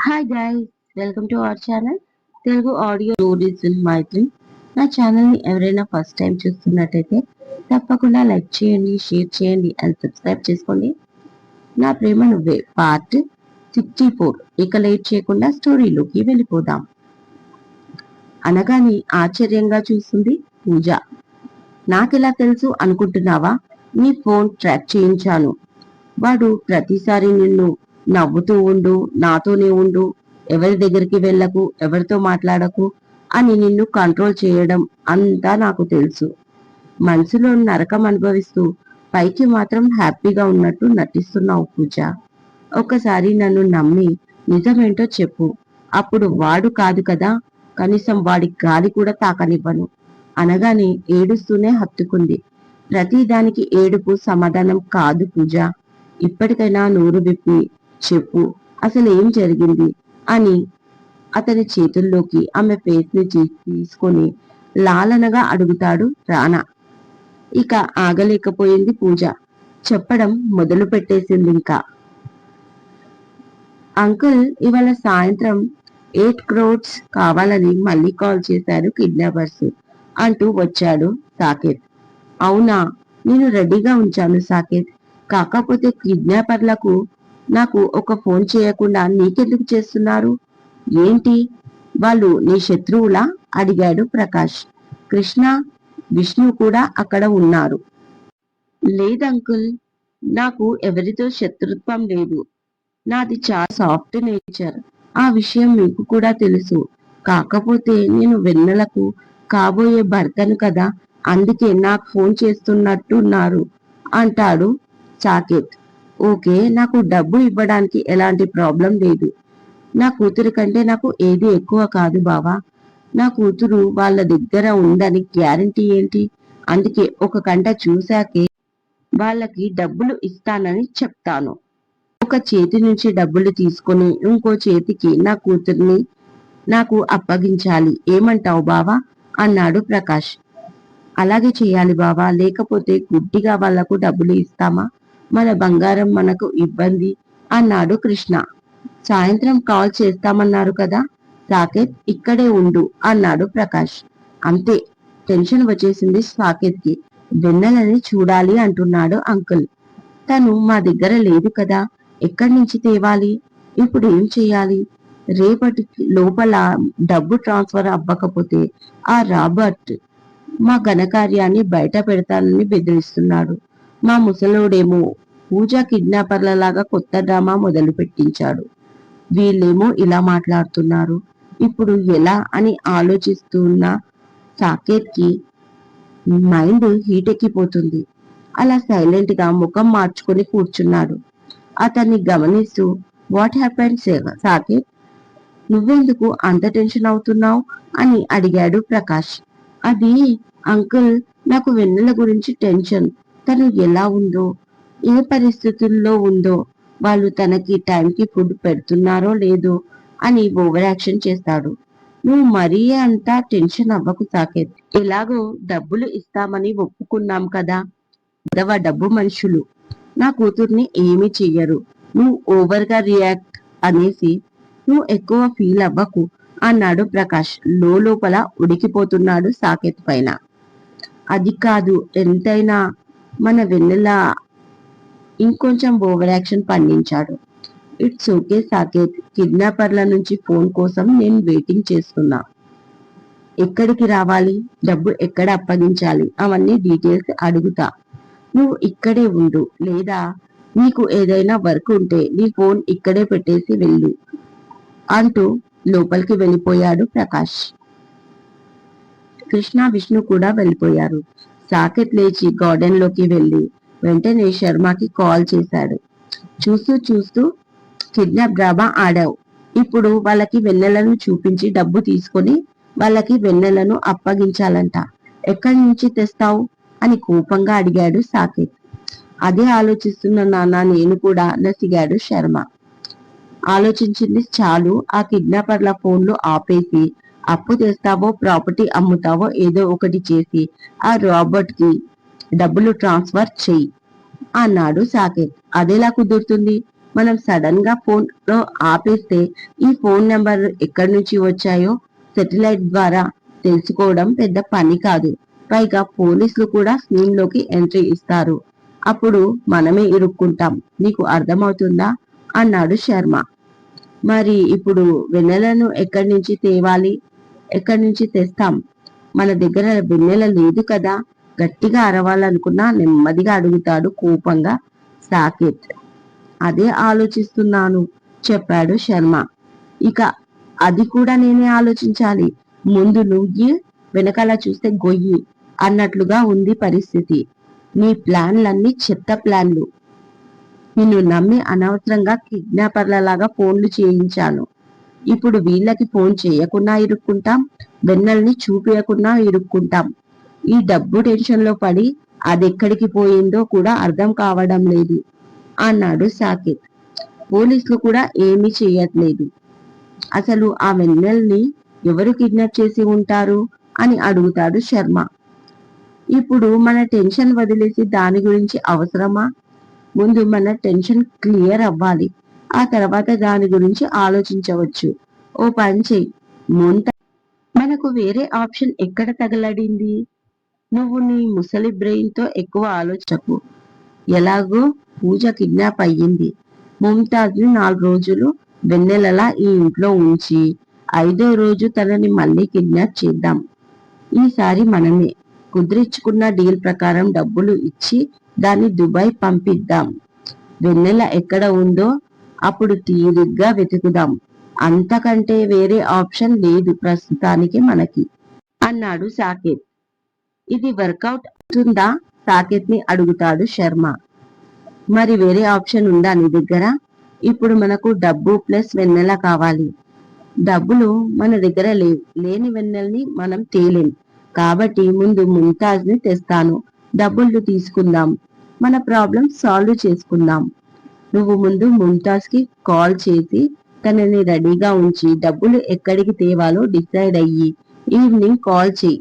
Hi guys, welcome to our channel Telugu audio stories with Maithri. నా ఛానల్ని ఎవరైనా ఫస్ట్ టైం చూస్తున్నట్టయితే తప్పకుండా లైక్ చేయండి, షేర్ చేయండి అండ్ సబ్స్క్రైబ్ చేసుకోండి. నా ప్రేమ నువ్వే పార్ట్ 64. ఇక లేట్ చేయకుండా స్టోరీలోకి వెళ్ళిపోదాం. అనగానే ఆశ్చర్యంగా చూస్తుంది పూజ. నాకెలా తెలుసు అనుకుంటున్నావా? నీ ఫోన్ ట్రాక్ చేయించాను. వాడు ప్రతిసారి నిన్ను నవ్వుతూ ఉండు, నాతోనే ఉండు, ఎవరి దగ్గరికి వెళ్ళకు, ఎవరితో మాట్లాడకు అని నిన్ను కంట్రోల్ చేయడం అంతా నాకు తెలుసు. మనసులో నరకం అనుభవిస్తూ పైకి మాత్రం హ్యాపీగా ఉన్నట్టు నటిస్తున్నావు పూజ. ఒక్కసారి నన్ను నమ్మి నిజమేంటో చెప్పు. అప్పుడు వాడు కాదు కదా, కనీసం వాడి గాలి కూడా తాకనివ్వను అనగానే ఏడుస్తూనే హత్తుకుంది. ప్రతిదానికి ఏడుపు సమాధానం కాదు పూజ. ఇప్పటికైనా నోరు విప్పి చెప్పు, అసలు ఏం జరిగింది అని అతని చేతుల్లోకి ఆమె ఫేస్ ని తీసుకొని లాలనగా అడుగుతాడు రానా. ఇక ఆగలేకపోయింది పూజ. చెప్పడం మొదలు పెట్టేసింది. ఇంకా అంకుల్ ఇవాళ సాయంత్రం 8 crores కావాలని మళ్ళీ కాల్ చేశారు కిడ్నాపర్స్ అంటూ వచ్చాడు సాకేత్. అవునా, నేను రెడీగా ఉంచాను సాకేత్. కాకపోతే కిడ్నాపర్లకు నాకు ఒక ఫోన్ చేయకుండా నీకెందుకు చేస్తున్నారు? ఏంటి, వాళ్ళు నీ శత్రువులా అడిగాడు ప్రకాష్. కృష్ణ, విష్ణు కూడా అక్కడ ఉన్నారు. లేదంకుల్, నాకు ఎవరితో శత్రుత్వం లేదు. నాది చాలా సాఫ్ట్ నేచర్. ఆ విషయం మీకు కూడా తెలుసు. కాకపోతే నేను వెన్నెలకు కాబోయే భర్తను కదా, అందుకే నాకు ఫోన్ చేస్తున్నట్టున్నారు అంటాడు సాకేత్. ఓకే, నాకు డబ్బు ఇవ్వడానికి ఎలాంటి ప్రాబ్లం లేదు. నా కూతురి కంటే నాకు ఏది ఎక్కువ కాదు బావా. నా కూతురు వాళ్ళ దగ్గర ఉందని గ్యారంటీ ఏంటి? అందుకే ఒక కంట చూశాకే వాళ్ళకి డబ్బులు ఇస్తానని చెప్తాను. ఒక చేతి నుంచి డబ్బులు తీసుకుని ఇంకో చేతికి నా కూతుర్ని నాకు అప్పగించాలి. ఏమంటావు బావా అన్నాడు ప్రకాష్. అలాగే చేయాలి బావా, లేకపోతే గుడ్డిగా వాళ్లకు డబ్బులు ఇస్తామా? మన బంగారం మనకు ఇబ్బంది అన్నాడు కృష్ణ. సాయంత్రం కాల్ చేస్తామన్నారు కదా సాకేత్, ఇక్కడే ఉండు అన్నాడు ప్రకాష్. అంతే, టెన్షన్ వచ్చేసింది సాకేత్ కి. వెన్నెలని చూడాలి అంటున్నాడు అంకుల్. తను మా దగ్గర లేదు కదా, ఎక్కడి నుంచి తేవాలి? ఇప్పుడు ఏం చేయాలి? రేపటి లోపల డబ్బు ట్రాన్స్ఫర్ అవ్వకపోతే ఆ రాబర్ట్ మా ఘనకార్యాన్ని బయట పెడతానని బెదిరిస్తున్నాడు. మా ముసలోడేమో పూజ కిడ్నాపర్ల లాగా కొత్త డ్రామా మొదలు పెట్టించాడు. వీళ్ళేమో ఇలా మాట్లాడుతున్నారు. ఇప్పుడు ఎలా అని ఆలోచిస్తున్న సాకేత్ కి మైండ్ హీట్ ఎక్కిపోతుంది. అలా సైలెంట్ గా ముఖం మార్చుకొని కూర్చున్నాడు. అతన్ని గమనిస్తూ వాట్ హ్యాపెండ్ సాకేత్, నువ్వెందుకు అంత టెన్షన్ అవుతున్నావు అని అడిగాడు ప్రకాష్. అది అంకుల్, నాకు వెన్నెల గురించి టెన్షన్. తను ఎలా ఉందో, ఏ పరిస్థితుల్లో ఉందో, వాళ్ళు తనకి టైంకి ఫుడ్ పెడుతున్నారో లేదో అని ఓవర్ యాక్షన్ చేస్తాడు. నువ్వు మరీ అంతా టెన్షన్ అవ్వకు సాకేత్. ఎలాగో డబ్బులు ఇస్తామని ఒప్పుకున్నాం కదా. పెద్దవ డబ్బు మనుషులు నా కూతుర్ని ఏమీ చెయ్యరు. నువ్వు ఓవర్ గా రియాక్ట్ అనేసి నువ్వు ఎక్కువ ఫీల్ అవ్వకు అన్నాడు ప్రకాష్. లోపల ఉడికిపోతున్నాడు సాకేత్ పైన. అది కాదు, ఎంతైనా మన వెన్నెల ఇంకొంచెం ఓవర్ యాక్షన్ పండించాడు. ఇట్స్ ఓకే సాకేత్, కిడ్నాపర్ల నుంచి ఫోన్ కోసం నేను వెయిటింగ్ చేస్తున్నా. ఎక్కడికి రావాలి, డబ్బు ఎక్కడ అప్పగించాలి, అవన్నీ డీటెయిల్స్ అడుగుతా. నువ్వు ఇక్కడే ఉండు, లేదా నీకు ఏదైనా వర్క్ ఉంటే నీ ఫోన్ ఇక్కడే పెట్టేసి వెళ్ళు అంటూ లోపలికి వెళ్ళిపోయాడు ప్రకాష్. కృష్ణ, విష్ణు కూడా వెళ్ళిపోయారు. సాకేత్ లేచి గార్డెన్ లోకి వెళ్ళి వెంటనే శర్మకి కాల్ చేశాడు. చూస్తూ చూస్తూ కిడ్నాప్ డ్రామా ఆడావు. ఇప్పుడు వాళ్ళకి వెన్నెలను చూపించి డబ్బు తీసుకొని వాళ్ళకి వెన్నెలను అప్పగించాలంట. ఎక్కడి నుంచి తెస్తావు అని కోపంగా అడిగాడు సాకేత్. అదే ఆలోచిస్తున్న నాన్న, నేను కూడా నసిగాడు శర్మ. ఆలోచించింది చాలు, ఆ కిడ్నాపర్ల ఫోన్లు ఆపేసి అప్పు తెస్తావో ప్రాపర్టీ అమ్ముతావో ఏదో ఒకటి చేసి ఆ రాబర్ట్ కి డబ్బులు ట్రాన్స్ఫర్ చెయ్యి అన్నాడు సాకేత్. అదెలా కుదురుతుంది? మనం సడన్ గా ఫోన్ లో ఆపేస్తే ఈ ఫోన్ నెంబర్ ఎక్కడి నుంచి వచ్చాయో సెటిలైట్ ద్వారా తెలుసుకోవడం పెద్ద పని కాదు. పైగా పోలీసులు కూడా స్క్రీన్ లోకి ఎంట్రీ ఇస్తారు. అప్పుడు మనమే ఇరుక్కుంటాం. నీకు అర్థమవుతుందా అన్నాడు శర్మ. మరి ఇప్పుడు వెన్నెలను ఎక్కడి నుంచి తేవాలి? ఎక్కడి నుంచి తెస్తాం? మన దగ్గర వెన్నెల లేదు కదా. గట్టిగా అరవాలనుకున్నా నెమ్మదిగా అడుగుతాడు కోపంగా సాకేత్. అదే ఆలోచిస్తున్నాను చెప్పాడు శర్మ. ఇక అది కూడా నేనే ఆలోచించాలి. ముందు నువ్వు వెనకాల చూస్తే గొయ్యి అన్నట్లుగా ఉంది పరిస్థితి. నీ ప్లాన్లన్నీ చెత్త ప్లాన్లు. నిన్ను నమ్మి అనవసరంగా కిడ్నాపర్లలాగా ఫోన్లు చేయించాను. ఇప్పుడు వీళ్ళకి ఫోన్ చేయకున్నా ఇరుక్కుంటాం, వెన్నెల్ని చూపించకున్నా ఇరుక్కుంటాం. ఈ డబ్బు టెన్షన్ లో పడి అదెక్కడికి పోయిందో కూడా అర్థం కావడం లేదు అన్నాడు సాకేత్. పోలీసులు కూడా ఏమీ చేయట్లేదు. అసలు ఆ వెన్నెల్ని ఎవరు కిడ్నాప్ చేసి ఉంటారు అని అడుగుతాడు శర్మ. ఇప్పుడు మన టెన్షన్ వదిలేసి దాని గురించి అవసరమా? ముందు మన టెన్షన్ క్లియర్ అవ్వాలి. ఆ తర్వాత దాని గురించి ఆలోచించవచ్చు. ఓ పని చెయ్యి, మనకు వేరే ఆప్షన్ ఎక్కడ తగలడింది? నువ్వు నీ ముసలి బ్రెయిన్ తో ఎక్కువ ఆలోచకు. ఎలాగో పూజ కిడ్నాప్ అయ్యింది. ముంతాజ్ ని 4 రోజులు వెన్నెలలా ఈ ఇంట్లో ఉంచి 5వ రోజు తనని మళ్ళీ కిడ్నాప్ చేద్దాం. ఈసారి మనమే కుదిరించుకున్న డీల్ ప్రకారం డబ్బులు ఇచ్చి దాన్ని దుబాయ్ పంపిద్దాం. వెన్నెల ఎక్కడ ఉందో అప్పుడు తీరిగ్గా వెతుకుదాం. అంతకంటే వేరే ఆప్షన్ లేదు ప్రస్తుతానికి మనకి అన్నాడు సాకేత్. ఇది వర్కౌట్ అవుతుందా? సాకేత్ ని అడుగుతాడు శర్మ. మరి వేరే ఆప్షన్ ఉందా నీ దగ్గర? ఇప్పుడు మనకు డబ్బు ప్లస్ వెన్నెల కావాలి. డబ్బులు మన దగ్గర లేవు. లేని వెన్నెల్ని మనం తేలేం. కాబట్టి ముందు ముంతాజ్ ని తెస్తాను. డబ్బులు తీసుకుందాం. మన ప్రాబ్లం సాల్వ్ చేసుకుందాం. నువ్వు ముందు ముంతాజ్ కి కాల్ చేసి తనని రెడీగా ఉంచి డబ్బులు ఎక్కడికి తేవాలో డిసైడ్ అయ్యి ఈవినింగ్ కాల్ చేయి.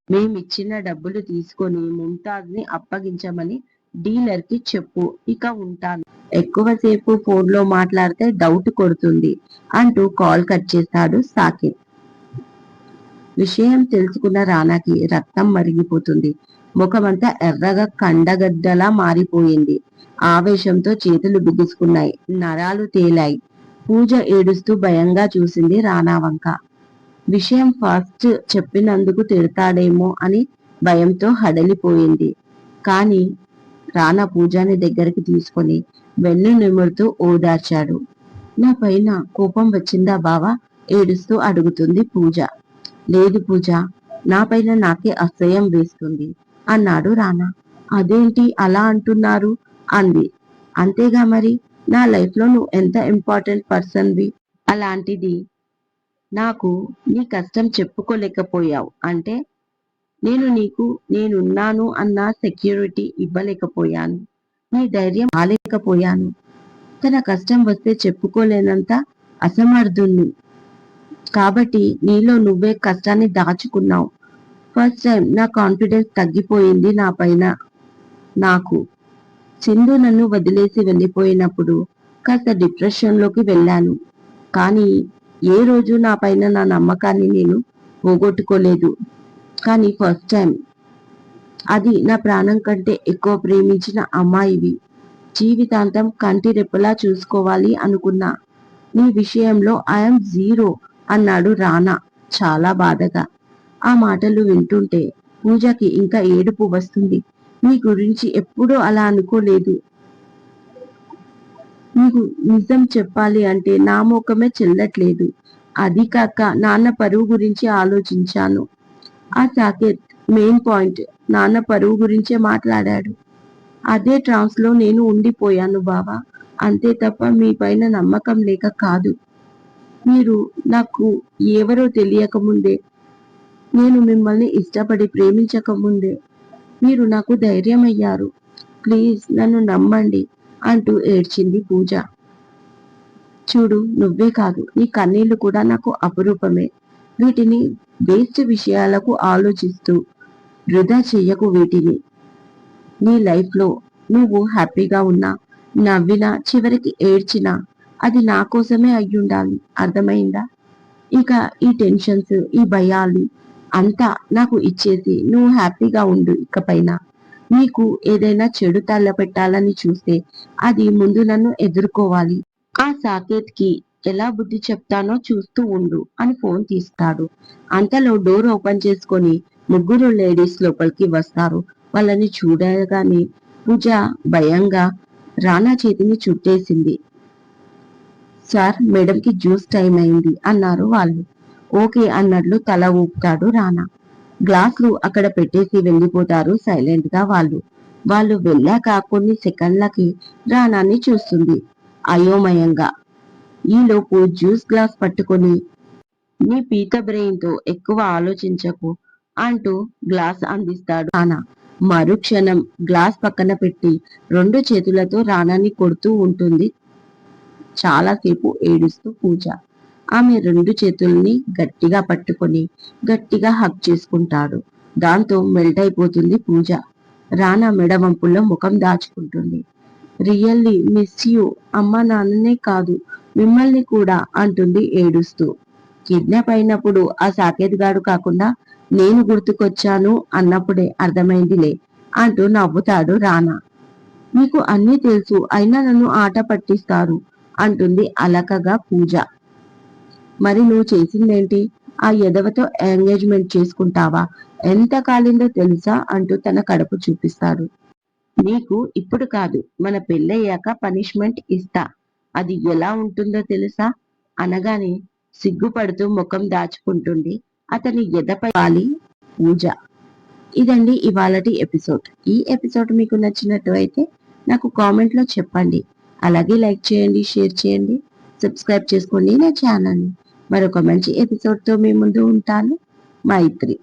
మేమిచ్చిన డబ్బులు తీసుకొని ముంతాజ్ ని అప్పగించమని డీలర్ కి చెప్పు. ఇక ఉంటాను. ఎక్కువసేపు ఫోన్ లో మాట్లాడితే డౌట్ కొడుతుంది అంటూ కాల్ కట్ చేస్తాడు సాకేత్. విషయం తెలుసుకున్న రానాకి రక్తం మరిగిపోతుంది. ముఖమంతా ఎర్రగా కండగడ్డలా మారిపోయింది. ఆవేశంతో చేతులు బిగుసుకున్నాయి. నరాలు తేలాయి. పూజ ఏడుస్తూ భయంగా చూసింది రానా వంక. విషయం ఫస్ట్ చెప్పినందుకు తిడతాడేమో అని భయంతో హడలిపోయింది. కానీ రానా పూజాని దగ్గరికి తీసుకొని వెన్ను నిమురుతూ ఓదార్చాడు. నా పైన కోపం వచ్చిందా బావా? ఏడుస్తూ అడుగుతుంది పూజ. లేదు పూజ, నా పైన నాకే అసహ్యం వేస్తుంది అన్నాడు రానా. అదేంటి అలా అంటున్నారు అంది. అంతేగా మరి, నా లైఫ్ లో నువ్వు ఎంత ఇంపార్టెంట్ పర్సన్వి. అలాంటిది నాకు నీ కష్టం చెప్పుకోలేకపోయావు అంటే నేను నీకు నేనున్నాను అన్న సెక్యూరిటీ ఇవ్వలేకపోయాను. నీ ధైర్యం ఆలేకపోయాను. తన కష్టం వస్తే చెప్పుకోలేనంత అసమర్థుణ్ణి. కాబట్టి నీలో నువ్వే కష్టాన్ని దాచుకున్నావు. ఫస్ట్ టైం నా కాన్ఫిడెన్స్ తగ్గిపోయింది నా పైన. నాకు సింధు నన్ను వదిలేసి వెళ్ళిపోయినప్పుడు కాస్త డిప్రెషన్ లోకి వెళ్ళాను. కానీ ఏ రోజు నా పైన నా నమ్మకాన్ని నేను పోగొట్టుకోలేదు. కానీ ఫస్ట్ టైం, అది నా ప్రాణం కంటే ఎక్కువ ప్రేమించిన అమ్మాయివి. జీవితాంతం కంటి రెప్పలా చూసుకోవాలి అనుకున్నా. నీ విషయంలో ఐఎమ్ జీరో అన్నాడు రానా చాలా బాధగా. ఆ మాటలు వింటుంటే పూజకి ఇంకా ఏడుపు వస్తుంది. నీ గురించి ఎప్పుడూ అలా అనుకోలేదు. నీకు నిజం చెప్పాలి అంటే నా ముఖమే చెల్లట్లేదు. అది కాక నాన్న పరువు గురించి ఆలోచించాను. ఆ సాకేత్ మెయిన్ పాయింట్ నాన్న పరువు గురించే మాట్లాడాడు. అదే ట్రాన్స్ లో నేను ఉండిపోయాను బావా. అంతే తప్ప మీ పైన నమ్మకం లేక కాదు. మీరు నాకు ఎవరో తెలియకముందే, నేను మిమ్మల్ని ఇష్టపడి ప్రేమించకముందే మీరు నాకు ధైర్యం అయ్యారు. ప్లీజ్ నన్ను నమ్మండి అంటూ ఏడ్చింది పూజ. చూడు, నువ్వే కాదు నీ కన్నీళ్లు కూడా నాకు అపురూపమే. వీటిని వేస్ట్ విషయాలకు ఆలోచిస్తూ వృధా చెయ్యకు వీటిని. నీ లైఫ్ లో నువ్వు హ్యాపీగా ఉన్నా నవ్వినా చివరికి ఏడ్చినా అది నా కోసమే అయ్యుండాలి. అర్థమైందా? ఇక ఈ టెన్షన్స్, ఈ భయాలు అంతా నాకు ఇచ్చేసి నువ్వు హ్యాపీగా ఉండు. ఇకపైన నీకు ఏదైనా చెడు తలపెట్టాలని చూస్తే అది ముందు నన్ను ఎదుర్కోవాలి. ఆ సాకేత్ కి ఎలా బుద్ధి చెప్తానో చూస్తూ ఉండు అని ఫోన్ తీస్తాడు. అంతలో డోర్ ఓపెన్ చేసుకొని ముగ్గురు లేడీస్ లోపలికి వస్తారు. వాళ్ళని చూడగానే పూజ భయంగా రానా చేతిని చుట్టేసింది. సార్, మేడంకి జ్యూస్ టైం అయింది అన్నారు వాళ్ళు. ఓకే అన్నట్లు తల ఊపుతాడు రానా. గ్లాసులు అక్కడ పెట్టేసి వెళ్ళిపోతారు సైలెంట్ గా వాళ్ళు. వాళ్ళు వెళ్ళాక కొన్ని సెకండ్లకి రానాని చూస్తుంది అయోమయంగా. ఈలోపు జ్యూస్ గ్లాస్ పట్టుకొని నీ పీత బ్రెయిన్ తో ఎక్కువ ఆలోచించకు అంటూ గ్లాస్ అందిస్తాడు రానా. మరుక్షణం గ్లాస్ పక్కన పెట్టి రెండు చేతులతో రానాని కొడుతూ ఉంటుంది చాలాసేపు ఏడుస్తూ పూజ. ఆమె రెండు చేతుల్ని గట్టిగా పట్టుకొని గట్టిగా హగ్ చేసుకుంటాడు. దాంతో మెల్ట్ అయిపోతుంది పూజ. రానా మెడవంపుల్లో ముఖం దాచుకుంటుంది. రియల్లీ మిస్ యూ, అమ్మ నాన్ననే కాదు మిమ్మల్ని కూడా అంటుంది ఏడుస్తూ. కిడ్నాప్ అయినప్పుడు ఆ సాకేత్ గాడు కాకుండా నేను గుర్తుకొచ్చాను అన్నప్పుడే అర్థమైందిలే అంటూ నవ్వుతాడు రానా. మీకు అన్నీ తెలుసు అయినా నన్ను ఆట పట్టిస్తారు అంటుంది అలకగా పూజ. మరి నువ్వు చేసిందేంటి? ఆ ఎదవతో ఎంగేజ్మెంట్ చేసుకుంటావా? ఎంత కాలిందో తెలుసా అంటూ తన కడుపు చూపిస్తాడు. నీకు ఇప్పుడు కాదు, మన పెళ్ళయ్యాక పనిష్మెంట్ ఇస్తా. అది ఎలా ఉంటుందో తెలుసా అనగానే సిగ్గుపడుతూ ముఖం దాచుకుంటుంది అతని ఎదపై వాలి పూజ. ఇదండి ఇవాళటి ఎపిసోడ్. ఈ ఎపిసోడ్ మీకు నచ్చినట్టు అయితే నాకు కామెంట్ లో చెప్పండి. అలాగే లైక్ చేయండి, షేర్ చేయండి, సబ్స్క్రైబ్ చేసుకోండి నా ఛానల్. మరొక మంచి ఎపిసోడ్ తో మీ ముందు ఉంటాను. మైత్రి.